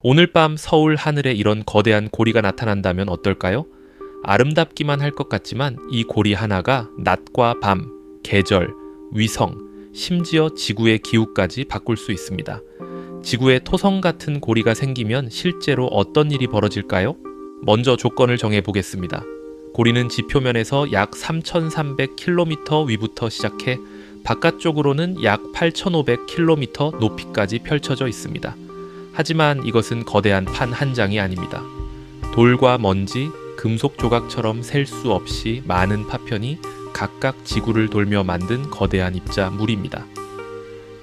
오늘 밤 서울 하늘에 이런 거대한 고리가 나타난다면 어떨까요? 아름답기만 할 것 같지만 이 고리 하나가 낮과 밤, 계절, 위성, 심지어 지구의 기후까지 바꿀 수 있습니다. 지구에 토성 같은 고리가 생기면 실제로 어떤 일이 벌어질까요? 먼저 조건을 정해 보겠습니다. 고리는 지표면에서 약 3,300km 위부터 시작해 바깥쪽으로는 약 8,500km 높이까지 펼쳐져 있습니다. 하지만 이것은 거대한 판 한 장이 아닙니다. 돌과 먼지, 금속 조각처럼 셀 수 없이 많은 파편이 각각 지구를 돌며 만든 거대한 입자물입니다.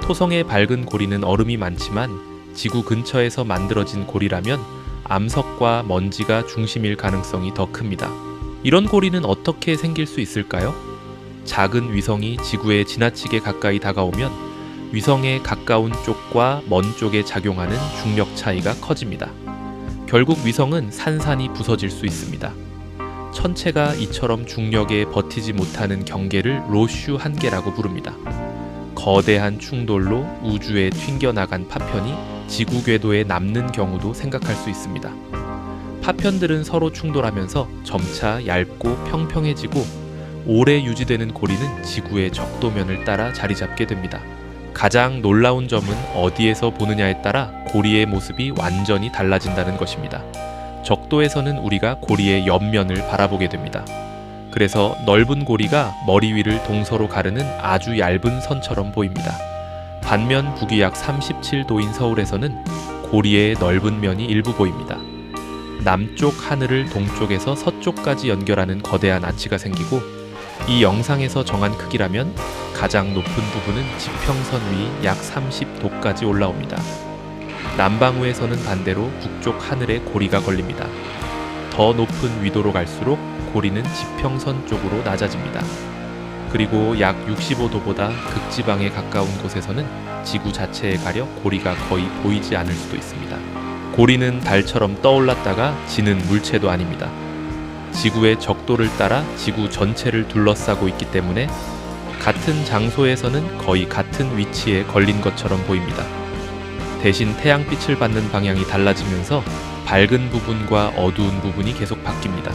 토성의 밝은 고리는 얼음이 많지만 지구 근처에서 만들어진 고리라면 암석과 먼지가 중심일 가능성이 더 큽니다. 이런 고리는 어떻게 생길 수 있을까요? 작은 위성이 지구에 지나치게 가까이 다가오면 위성에 가까운 쪽과 먼 쪽에 작용하는 중력 차이가 커집니다. 결국 위성은 산산이 부서질 수 있습니다. 천체가 이처럼 중력에 버티지 못하는 경계를 로슈 한계라고 부릅니다. 거대한 충돌로 우주에 튕겨나간 파편이 지구 궤도에 남는 경우도 생각할 수 있습니다. 파편들은 서로 충돌하면서 점차 얇고 평평해지고 오래 유지되는 고리는 지구의 적도면을 따라 자리 잡게 됩니다. 가장 놀라운 점은 어디에서 보느냐에 따라 고리의 모습이 완전히 달라진다는 것입니다. 적도에서는 우리가 고리의 옆면을 바라보게 됩니다. 그래서 넓은 고리가 머리 위를 동서로 가르는 아주 얇은 선처럼 보입니다. 반면 북위 약 37도인 서울에서는 고리의 넓은 면이 일부 보입니다. 남쪽 하늘을 동쪽에서 서쪽까지 연결하는 거대한 아치가 생기고 이 영상에서 정한 크기라면 가장 높은 부분은 지평선 위 약 30도까지 올라옵니다. 남방우에서는 반대로 북쪽 하늘에 고리가 걸립니다. 더 높은 위도로 갈수록 고리는 지평선 쪽으로 낮아집니다. 그리고 약 65도보다 극지방에 가까운 곳에서는 지구 자체에 가려 고리가 거의 보이지 않을 수도 있습니다. 고리는 달처럼 떠올랐다가 지는 물체도 아닙니다. 지구의 적도를 따라 지구 전체를 둘러싸고 있기 때문에 같은 장소에서는 거의 같은 위치에 걸린 것처럼 보입니다. 대신 태양빛을 받는 방향이 달라지면서 밝은 부분과 어두운 부분이 계속 바뀝니다.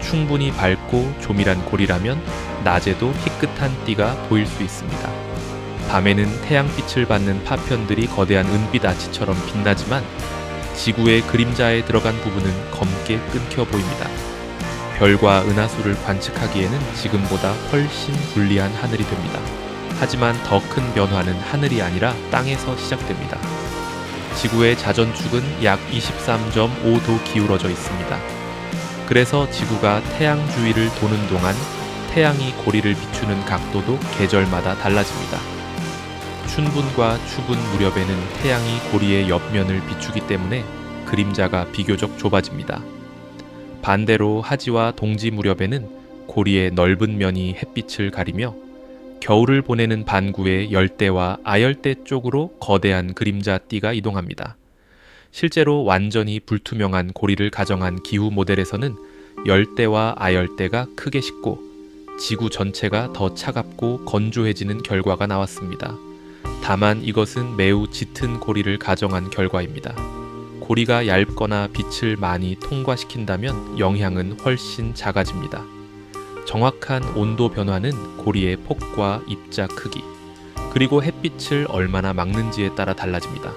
충분히 밝고 조밀한 고리라면 낮에도 희끗한 띠가 보일 수 있습니다. 밤에는 태양빛을 받는 파편들이 거대한 은빛 아치처럼 빛나지만 지구의 그림자에 들어간 부분은 검게 끊겨 보입니다. 별과 은하수를 관측하기에는 지금보다 훨씬 불리한 하늘이 됩니다. 하지만 더 큰 변화는 하늘이 아니라 땅에서 시작됩니다. 지구의 자전축은 약 23.5도 기울어져 있습니다. 그래서 지구가 태양 주위를 도는 동안 태양이 고리를 비추는 각도도 계절마다 달라집니다. 춘분과 추분 무렵에는 태양이 고리의 옆면을 비추기 때문에 그림자가 비교적 좁아집니다. 반대로 하지와 동지 무렵에는 고리의 넓은 면이 햇빛을 가리며 겨울을 보내는 반구의 열대와 아열대 쪽으로 거대한 그림자 띠가 이동합니다. 실제로 완전히 불투명한 고리를 가정한 기후 모델에서는 열대와 아열대가 크게 식고 지구 전체가 더 차갑고 건조해지는 결과가 나왔습니다. 다만 이것은 매우 짙은 고리를 가정한 결과입니다. 고리가 얇거나 빛을 많이 통과시킨다면 영향은 훨씬 작아집니다. 정확한 온도 변화는 고리의 폭과 입자 크기, 그리고 햇빛을 얼마나 막는지에 따라 달라집니다.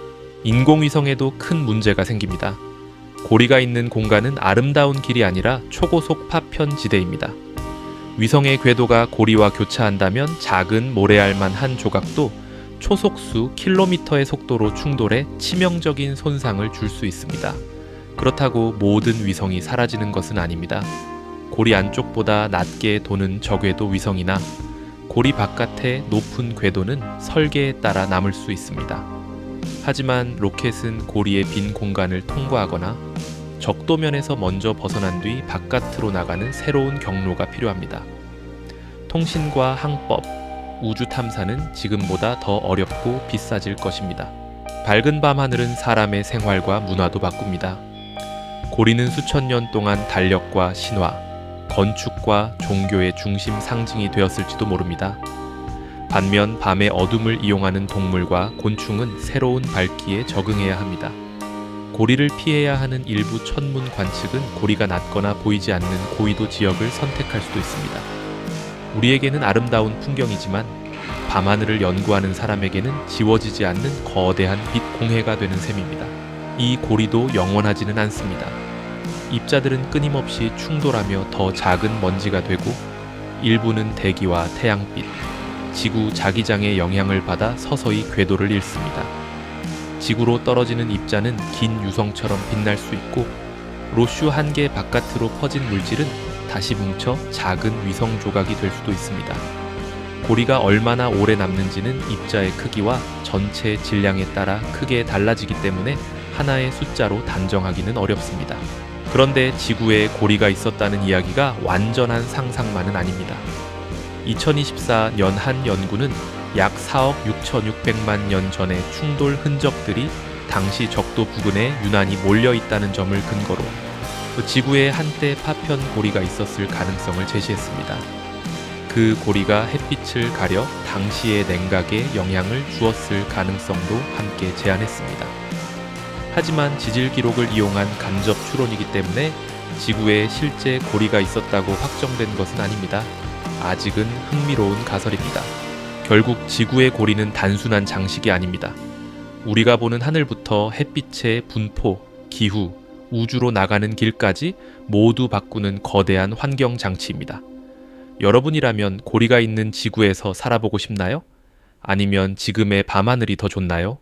인공위성에도 큰 문제가 생깁니다. 고리가 있는 공간은 아름다운 길이 아니라 초고속 파편 지대입니다. 위성의 궤도가 고리와 교차한다면 작은 모래알만 한 조각도 초속수 킬로미터의 속도로 충돌해 치명적인 손상을 줄 수 있습니다. 그렇다고 모든 위성이 사라지는 것은 아닙니다. 고리 안쪽보다 낮게 도는 저궤도 위성이나 고리 바깥의 높은 궤도는 설계에 따라 남을 수 있습니다. 하지만 로켓은 고리의 빈 공간을 통과하거나 적도면에서 먼저 벗어난 뒤 바깥으로 나가는 새로운 경로가 필요합니다. 통신과 항법, 우주 탐사는 지금보다 더 어렵고 비싸질 것입니다. 밝은 밤 하늘은 사람의 생활과 문화도 바꿉니다. 고리는 수천 년 동안 달력과 신화, 건축과 종교의 중심 상징이 되었을지도 모릅니다. 반면 밤의 어둠을 이용하는 동물과 곤충은 새로운 밝기에 적응해야 합니다. 고리를 피해야 하는 일부 천문 관측은 고리가 낮거나 보이지 않는 고위도 지역을 선택할 수도 있습니다. 우리에게는 아름다운 풍경이지만 밤하늘을 연구하는 사람에게는 지워지지 않는 거대한 빛 공해가 되는 셈입니다. 이 고리도 영원하지는 않습니다. 입자들은 끊임없이 충돌하며 더 작은 먼지가 되고 일부는 대기와 태양빛, 지구 자기장의 영향을 받아 서서히 궤도를 잃습니다. 지구로 떨어지는 입자는 긴 유성처럼 빛날 수 있고 로슈 한 개 바깥으로 퍼진 물질은 다시 뭉쳐 작은 위성 조각이 될 수도 있습니다. 고리가 얼마나 오래 남는지는 입자의 크기와 전체 질량에 따라 크게 달라지기 때문에 하나의 숫자로 단정하기는 어렵습니다. 그런데 지구에 고리가 있었다는 이야기가 완전한 상상만은 아닙니다. 2024년 한 연구는 약 4억 6,600만 년 전의 충돌 흔적들이 당시 적도 부근에 유난히 몰려 있다는 점을 근거로 지구에 한때 파편 고리가 있었을 가능성을 제시했습니다. 그 고리가 햇빛을 가려 당시의 냉각에 영향을 주었을 가능성도 함께 제안했습니다. 하지만 지질 기록을 이용한 간접 추론이기 때문에 지구에 실제 고리가 있었다고 확정된 것은 아닙니다. 아직은 흥미로운 가설입니다. 결국 지구의 고리는 단순한 장식이 아닙니다. 우리가 보는 하늘부터 햇빛의 분포, 기후, 우주로 나가는 길까지 모두 바꾸는 거대한 환경 장치입니다. 여러분이라면 고리가 있는 지구에서 살아보고 싶나요? 아니면 지금의 밤하늘이 더 좋나요?